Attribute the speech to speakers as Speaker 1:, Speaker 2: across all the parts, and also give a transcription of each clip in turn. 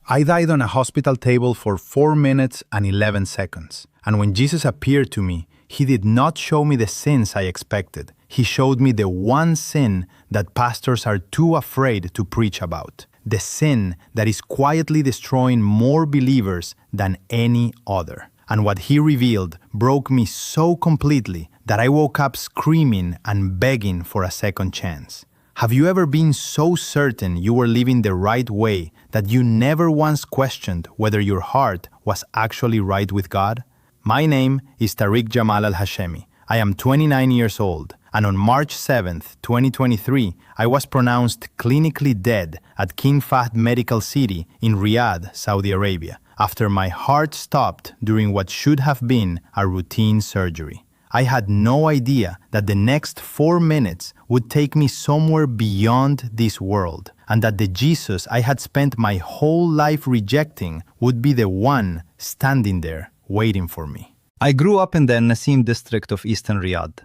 Speaker 1: I died on a hospital table for 4 minutes and 11 seconds. And when Jesus appeared to me, He did not show me the sins I expected. He showed me the one sin that pastors are too afraid to preach about. The sin that is quietly destroying more believers than any other. And what He revealed broke me so completely that I woke up screaming and begging for a second chance. Have you ever been so certain you were living the right way that you never once questioned whether your heart was actually right with God? My name is Tariq Jamal Al-Hashemi. I am 29 years old, and on March 7th, 2023, I was pronounced clinically dead at King Fahd Medical City in Riyadh, Saudi Arabia, after my heart stopped during what should have been a routine surgery. I had no idea that the next 4 minutes would take me somewhere beyond this world, and that the Jesus I had spent my whole life rejecting would be the one standing there waiting for me.
Speaker 2: I grew up in the Nasim district of eastern Riyadh.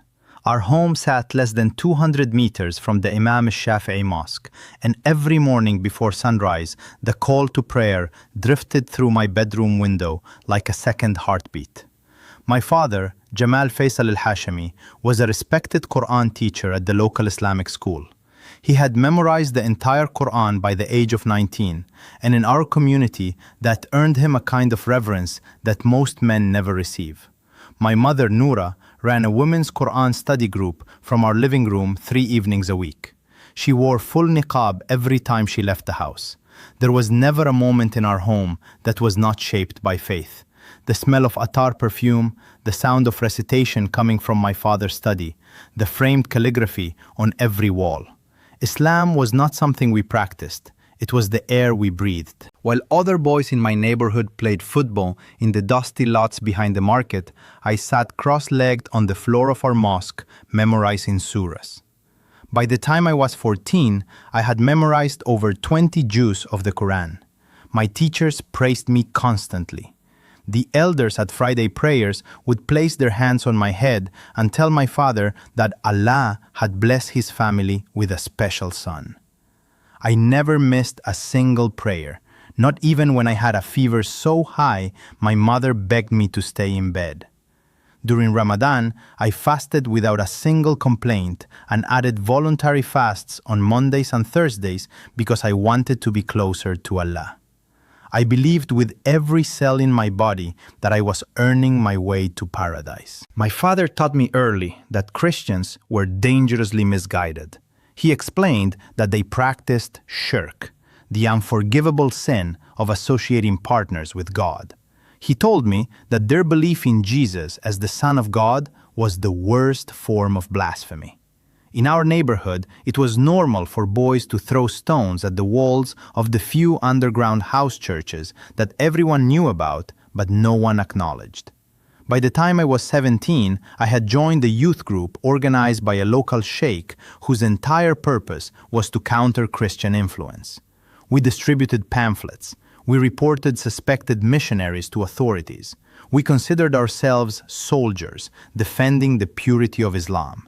Speaker 2: Our home sat less than 200 meters from the Imam al-Shafi'i Mosque, and every morning before sunrise, the call to prayer drifted through my bedroom window like a second heartbeat. My father, Jamal Faisal al-Hashemi, was a respected Quran teacher at the local Islamic school. He had memorized the entire Quran by the age of 19, and in our community, that earned him a kind of reverence that most men never receive. My mother, Noura, ran a women's Quran study group from our living room 3 evenings a week. She wore full niqab every time she left the house. There was never a moment in our home that was not shaped by faith. The smell of attar perfume, the sound of recitation coming from my father's study, the framed calligraphy on every wall. Islam was not something we practiced. It was the air we breathed. While other boys in my neighborhood played football in the dusty lots behind the market, I sat cross-legged on the floor of our mosque, memorizing surahs. By the time I was 14, I had memorized over 20 juz of the Quran. My teachers praised me constantly. The elders at Friday prayers would place their hands on my head and tell my father that Allah had blessed his family with a special son. I never missed a single prayer, not even when I had a fever so high my mother begged me to stay in bed. During Ramadan, I fasted without a single complaint and added voluntary fasts on Mondays and Thursdays because I wanted to be closer to Allah. I believed with every cell in my body that I was earning my way to paradise. My father taught me early that Christians were dangerously misguided. He explained that they practiced shirk, the unforgivable sin of associating partners with God. He told me that their belief in Jesus as the Son of God was the worst form of blasphemy. In our neighborhood, it was normal for boys to throw stones at the walls of the few underground house churches that everyone knew about but no one acknowledged. By the time I was 17, I had joined a youth group organized by a local sheikh whose entire purpose was to counter Christian influence. We distributed pamphlets. We reported suspected missionaries to authorities. We considered ourselves soldiers defending the purity of Islam.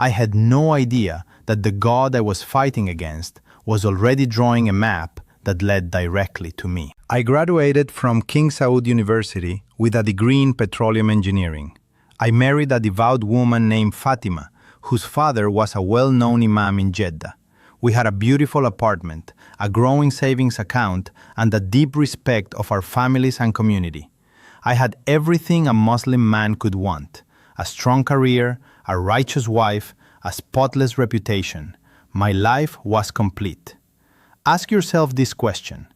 Speaker 2: I had no idea that the God I was fighting against was already drawing a map that led directly to me. I graduated from King Saud University with a degree in petroleum engineering. I married a devout woman named Fatima, whose father was a well-known imam in Jeddah. We had a beautiful apartment, a growing savings account, and a deep respect of our families and community. I had everything a Muslim man could want: a strong career, a righteous wife, a spotless reputation. My life was complete. Ask yourself this question: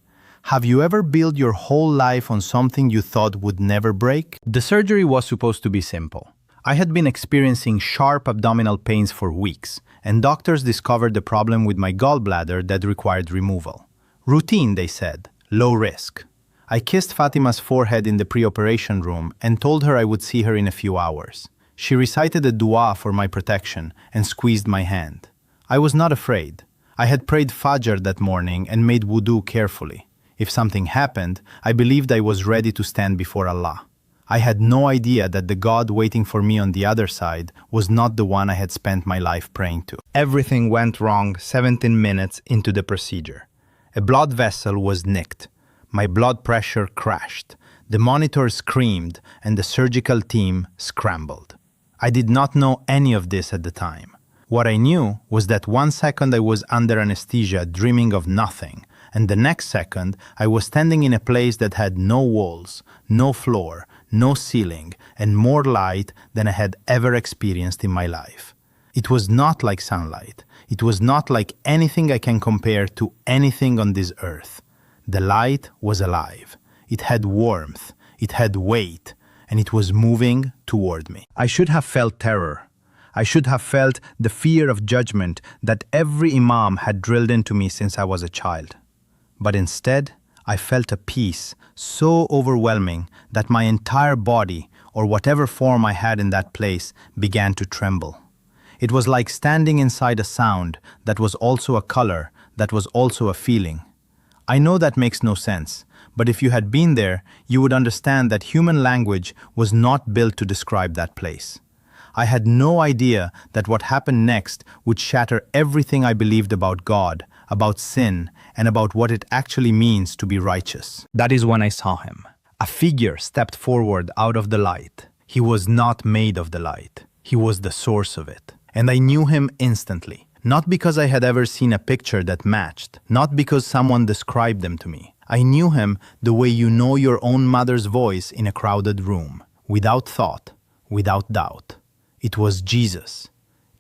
Speaker 2: have you ever built your whole life on something you thought would never break? The surgery was supposed to be simple. I had been experiencing sharp abdominal pains for weeks, and doctors discovered the problem with my gallbladder that required removal. Routine, they said, low risk. I kissed Fatima's forehead in the pre-operation room and told her I would see her in a few hours. She recited a dua for my protection and squeezed my hand. I was not afraid. I had prayed Fajr that morning and made wudu carefully. If something happened, I believed I was ready to stand before Allah. I had no idea that the God waiting for me on the other side was not the one I had spent my life praying to. Everything went wrong 17 minutes into the procedure. A blood vessel was nicked. My blood pressure crashed. The monitor screamed and the surgical team scrambled. I did not know any of this at the time. What I knew was that 1 second I was under anesthesia dreaming of nothing, and the next second I was standing in a place that had no walls, no floor, no ceiling, and more light than I had ever experienced in my life. It was not like sunlight. It was not like anything I can compare to anything on this earth. The light was alive. It had warmth. It had weight. And it was moving toward me. I should have felt terror. I should have felt the fear of judgment that every imam had drilled into me since I was a child. But instead, I felt a peace so overwhelming that my entire body, or whatever form I had in that place, began to tremble. It was like standing inside a sound that was also a color, that was also a feeling. I know that makes no sense, but if you had been there, you would understand that human language was not built to describe that place. I had no idea that what happened next would shatter everything I believed about God, about sin, and about what it actually means to be righteous. That is when I saw him. A figure stepped forward out of the light. He was not made of the light. He was the source of it. And I knew him instantly. Not because I had ever seen a picture that matched, not because someone described them to me. I knew him the way you know your own mother's voice in a crowded room, without thought, without doubt. It was Jesus,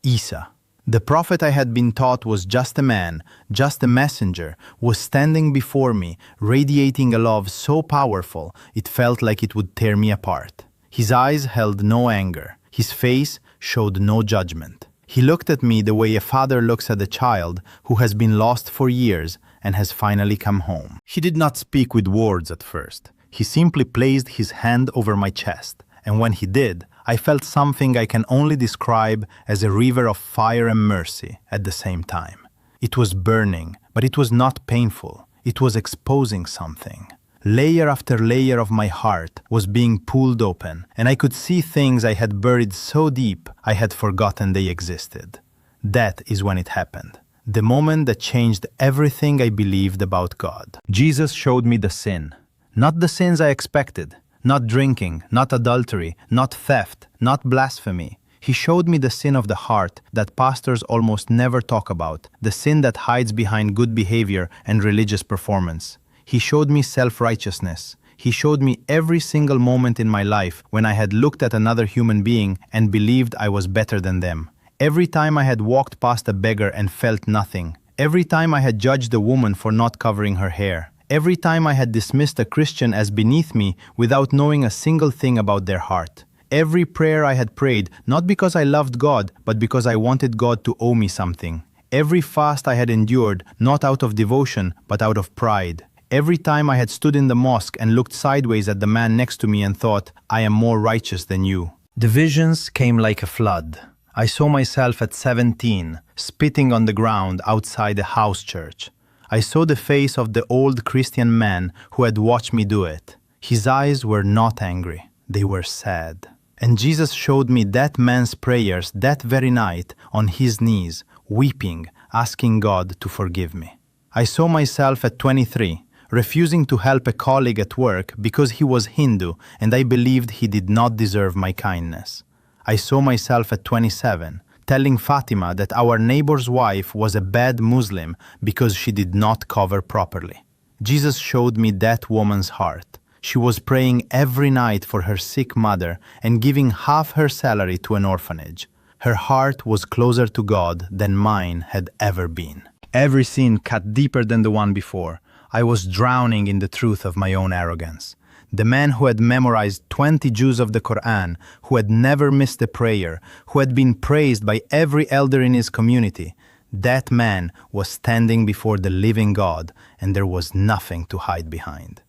Speaker 2: Isa. The prophet I had been taught was just a man, just a messenger, was standing before me, radiating a love so powerful it felt like it would tear me apart. His eyes held no anger. His face showed no judgment. He looked at me the way a father looks at a child who has been lost for years and has finally come home. He did not speak with words at first. He simply placed his hand over my chest, and when he did, I felt something I can only describe as a river of fire and mercy at the same time. It was burning, but it was not painful. It was exposing something. Layer after layer of my heart was being pulled open, and I could see things I had buried so deep I had forgotten they existed. That is when it happened. The moment that changed everything I believed about God. Jesus showed me the sin. Not the sins I expected. Not drinking, not adultery, not theft, not blasphemy. He showed me the sin of the heart that pastors almost never talk about, the sin that hides behind good behavior and religious performance. He showed me self-righteousness. He showed me every single moment in my life when I had looked at another human being and believed I was better than them. Every time I had walked past a beggar and felt nothing. Every time I had judged a woman for not covering her hair. Every time I had dismissed a Christian as beneath me without knowing a single thing about their heart. Every prayer I had prayed, not because I loved God, but because I wanted God to owe me something. Every fast I had endured, not out of devotion, but out of pride. Every time I had stood in the mosque and looked sideways at the man next to me and thought, I am more righteous than you. The visions came like a flood. I saw myself at 17, spitting on the ground outside a house church. I saw the face of the old Christian man who had watched me do it. His eyes were not angry, they were sad. And Jesus showed me that man's prayers that very night on his knees, weeping, asking God to forgive me. I saw myself at 23, refusing to help a colleague at work because he was Hindu and I believed he did not deserve my kindness. I saw myself at 27, telling Fatima that our neighbor's wife was a bad Muslim because she did not cover properly. Jesus showed me that woman's heart. She was praying every night for her sick mother and giving half her salary to an orphanage. Her heart was closer to God than mine had ever been. Every sin cut deeper than the one before. I was drowning in the truth of my own arrogance. The man who had memorized 20 juz of the Quran, who had never missed a prayer, who had been praised by every elder in his community, that man was standing before the living God, and there was nothing to hide behind.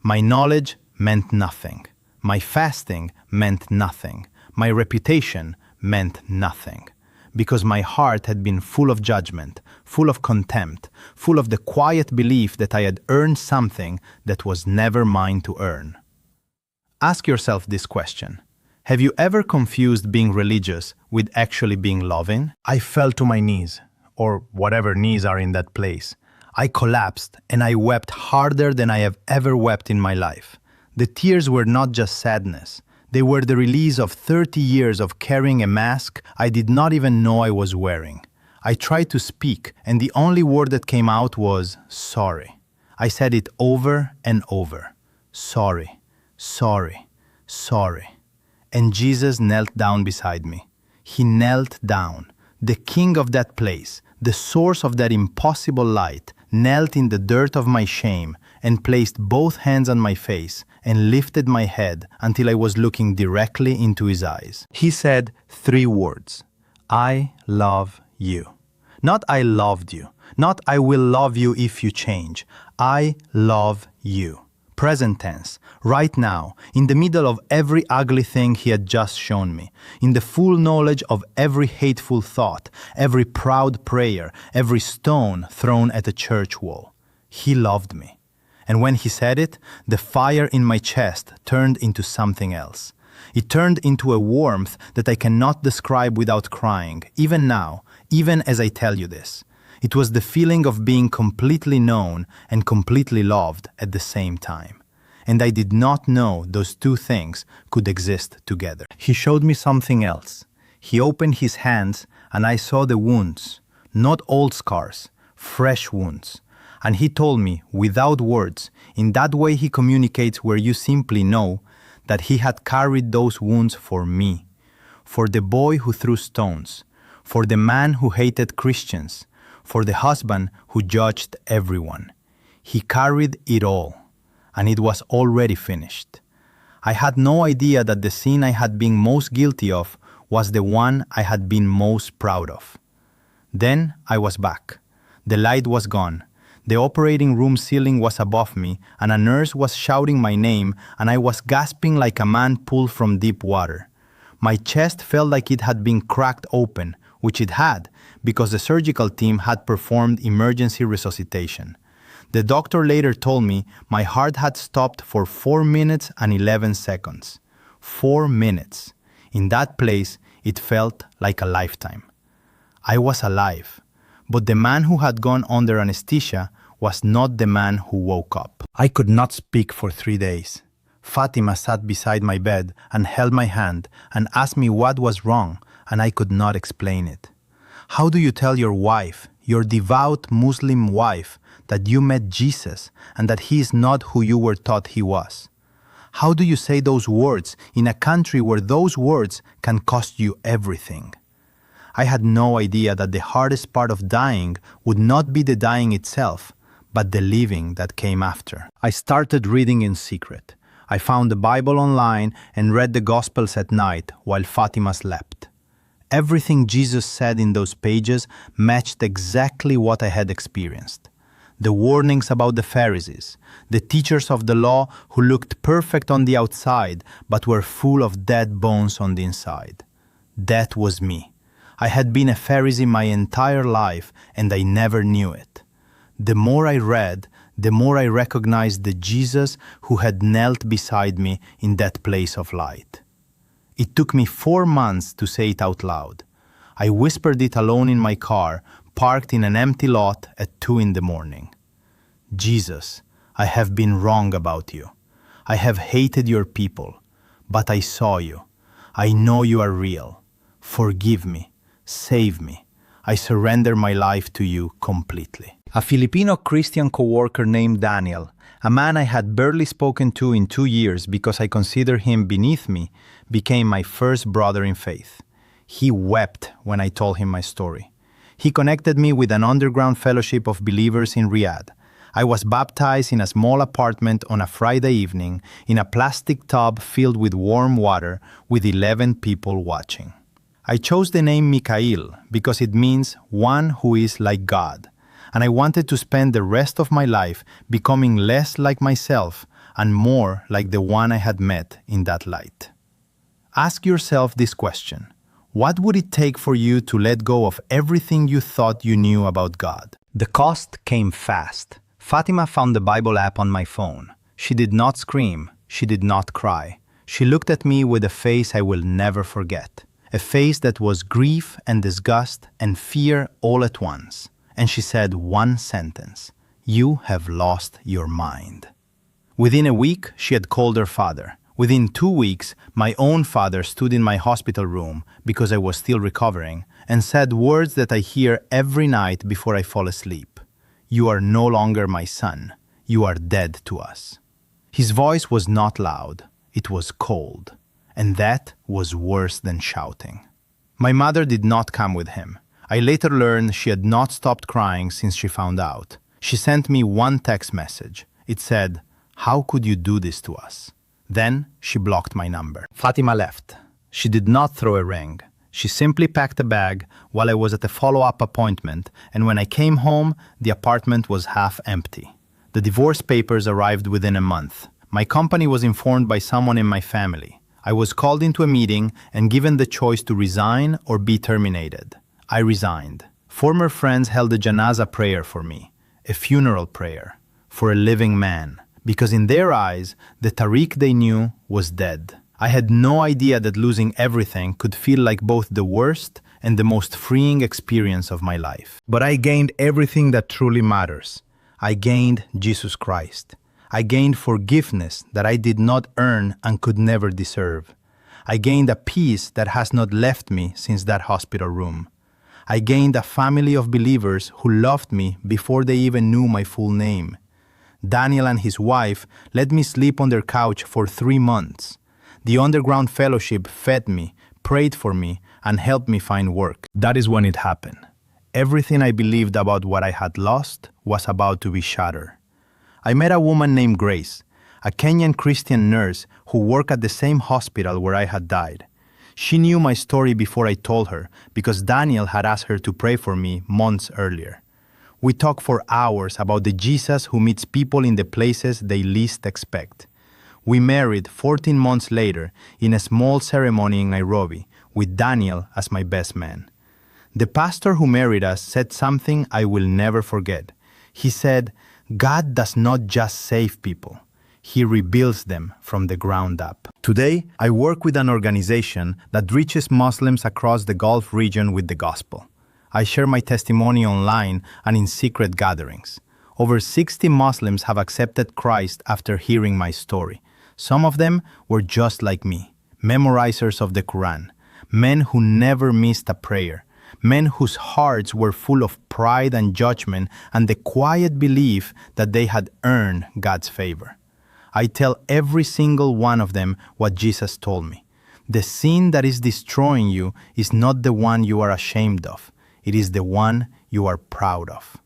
Speaker 2: My knowledge meant nothing. My fasting meant nothing. My reputation meant nothing. Because my heart had been full of judgment, full of contempt, full of the quiet belief that I had earned something that was never mine to earn. Ask yourself this question. Have you ever confused being religious with actually being loving? I fell to my knees, or whatever knees are in that place.
Speaker 1: I collapsed and I wept harder than I have ever wept in my life. The tears were not just sadness. They were the release of 30 years of carrying a mask I did not even know I was wearing. I tried to speak, and the only word that came out was sorry. I said it over and over. Sorry, sorry, sorry. And Jesus knelt down beside me. He knelt down. The king of that place, the source of that impossible light, knelt in the dirt of my shame and placed both hands on my face and lifted my head until I was looking directly into his eyes. He said 3 words: I love you. Not I loved you. Not I will love you if you change. I love you. Present tense, right now, in the middle of every ugly thing he had just shown me, in the full knowledge of every hateful thought, every proud prayer, every stone thrown at a church wall. He loved me. And when he said it, the fire in my chest turned into something else. It turned into a warmth that I cannot describe without crying, even now, even as I tell you this. It was the feeling of being completely known and completely loved at the same time. And I did not know those 2 things could exist together. He showed me something else. He opened his hands and I saw the wounds, not old scars, fresh wounds. And he told me, without words, in that way he communicates where you simply know, that he had carried those wounds for me, for the boy who threw stones, for the man who hated Christians, for the husband who judged everyone. He carried it all, and it was already finished. I had no idea that the sin I had been most guilty of was the one I had been most proud of. Then I was back. The light was gone. The operating room ceiling was above me, and a nurse was shouting my name, and I was gasping like a man pulled from deep water. My chest felt like it had been cracked open, which it had, because the surgical team had performed emergency resuscitation. The doctor later told me my heart had stopped for 4 minutes and 11 seconds. 4 minutes. In that place, it felt like a lifetime. I was alive, but the man who had gone under anesthesia was not the man who woke up. I could not speak for 3 days. Fatima sat beside my bed and held my hand and asked me what was wrong, and I could not explain it. How do you tell your wife, your devout Muslim wife, that you met Jesus and that he is not who you were taught he was? How do you say those words in a country where those words can cost you everything? I had no idea that the hardest part of dying would not be the dying itself, but the living that came after. I started reading in secret. I found the Bible online and read the Gospels at night while Fatima slept. Everything Jesus said in those pages matched exactly what I had experienced. The warnings about the Pharisees, the teachers of the law who looked perfect on the outside but were full of dead bones on the inside. That was me. I had been a Pharisee my entire life and I never knew it. The more I read, the more I recognized the Jesus who had knelt beside me in that place of light. It took me 4 months to say it out loud. I whispered it alone in my car, parked in an empty lot at 2 a.m. Jesus, I have been wrong about you. I have hated your people, but I saw you. I know you are real. Forgive me. Save me. I surrender my life to you completely. A Filipino Christian co-worker named Daniel, a man I had barely spoken to in 2 years because I considered him beneath me, became my first brother in faith. He wept when I told him my story. He connected me with an underground fellowship of believers in Riyadh. I was baptized in a small apartment on a Friday evening in a plastic tub filled with warm water with 11 people watching. I chose the name Mikael because it means one who is like God, and I wanted to spend the rest of my life becoming less like myself and more like the one I had met in that light. Ask yourself this question: what would it take for you to let go of everything you thought you knew about God? The cost came fast. Fatima found the Bible app on my phone. She did not scream. She did not cry. She looked at me with a face I will never forget. A face that was grief and disgust and fear all at once. And she said one sentence:
Speaker 2: "You have lost your mind." Within a week, she had called her father. Within 2 weeks, my own father stood in my hospital room, because I was still recovering, and said words that I hear every night before I fall asleep. "You are no longer my son. You are dead to us." His voice was not loud, it was cold, and that was worse than shouting. My mother did not come with him. I later learned she had not stopped crying since she found out. She sent me one text message. It said, "How could you do this to us?" Then she blocked my number. Fatima left. She did not throw a ring. She simply packed a bag while I was at a follow-up appointment, and when I came home, the apartment was half empty. The divorce papers arrived within a month. My company was informed by someone in my family. I was called into a meeting and given the choice to resign or be terminated. I resigned. Former friends held a janaza prayer for me, a funeral prayer, for a living man, because in their eyes, the Tariq they knew was dead. I had no idea that losing everything could feel like both the worst and the most freeing experience of my life. But I gained everything that truly matters. I gained Jesus Christ. I gained forgiveness that I did not earn and could never deserve. I gained a peace that has not left me since that hospital room. I gained a family of believers who loved me before they even knew my full name. Daniel and his wife let me sleep on their couch for 3 months. The underground fellowship fed me, prayed for me, and helped me find work. That is when it happened. Everything I believed about what I had lost was about to be shattered. I met a woman named Grace, a Kenyan Christian nurse who worked at the same hospital where I had died. She knew my story before I told her because Daniel had asked her to pray for me months earlier. We talked for hours about the Jesus who meets people in the places they least expect. We married 14 months later in a small ceremony in Nairobi with Daniel as my best man. The pastor who married us said something I will never forget. He said, "God does not just save people. He rebuilds them from the ground up." Today, I work with an organization that reaches Muslims across the Gulf region with the gospel. I share my testimony online and in secret gatherings. Over 60 Muslims have accepted Christ after hearing my story. Some of them were just like me, memorizers of the Quran, men who never missed a prayer, men whose hearts were full of pride and judgment and the quiet belief that they had earned God's favor. I tell every single one of them what Jesus told me. The sin that is destroying you is not the one you are ashamed of. It is the one you are proud of.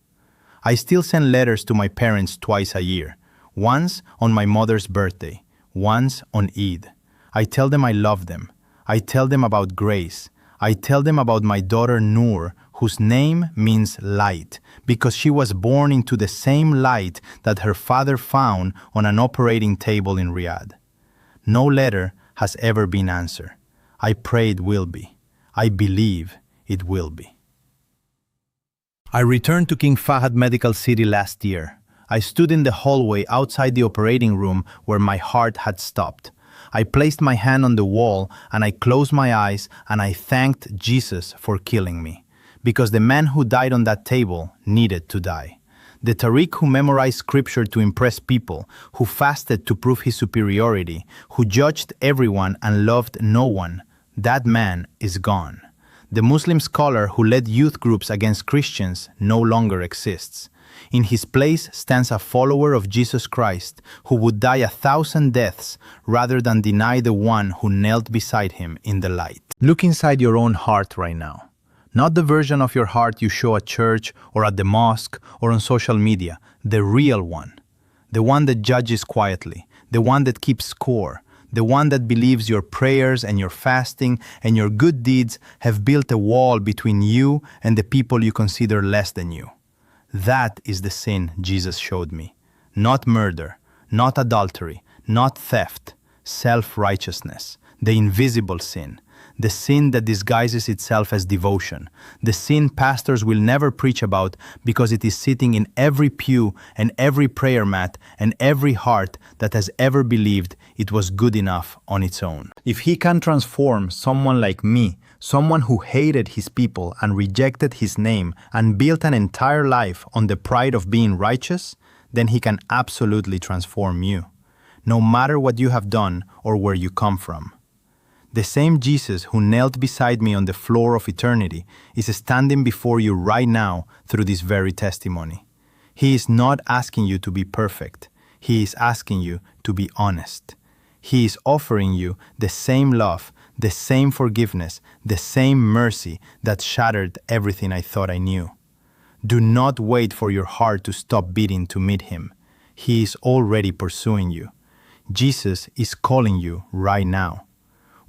Speaker 2: I still send letters to my parents twice a year, once on my mother's birthday, once on Eid. I tell them I love them. I tell them about grace. I tell them about my daughter Noor, whose name means light, because she was born into the same light that her father found on an operating table in Riyadh. No letter has ever been answered. I pray it will be. I believe it will be. I returned to King Fahd Medical City last year. I stood in the hallway outside the operating room where my heart had stopped. I placed my hand on the wall and I closed my eyes and I thanked Jesus for killing me, because the man who died on that table needed to die. The Tariq who memorized scripture to impress people, who fasted to prove his superiority, who judged everyone and loved no one, that man is gone. The Muslim scholar who led youth groups against Christians no longer exists. In his place stands a follower of Jesus Christ who would die 1,000 deaths rather than deny the one who knelt beside him in the light. Look inside your own heart right now. Not the version of your heart you show at church or at the mosque or on social media, the real one. The one that judges quietly, the one that keeps score, the one that believes your prayers and your fasting and your good deeds have built a wall between you and the people you consider less than you. That is the sin Jesus showed me. Not murder, not adultery, not theft, self-righteousness, the invisible sin.
Speaker 1: the sin that disguises itself as devotion, the sin pastors will never preach about because it is sitting in every pew and every prayer mat and every heart that has ever believed it was good enough on its own. If he can transform someone like me, someone who hated his people and rejected his name and built an entire life on the pride of being righteous, then he can absolutely transform you, no matter what you have done or where you come from. The same Jesus who knelt beside me on the floor of eternity is standing before you right now through this very testimony. He is not asking you to be perfect. He is asking you to be honest. He is offering you the same love, the same forgiveness, the same mercy that shattered everything I thought I knew. Do not wait for your heart to stop beating to meet him. He is already pursuing you. Jesus is calling you right now.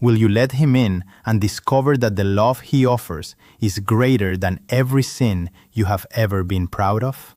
Speaker 1: Will you let him in and discover that the love he offers is greater than every sin you have ever been proud of?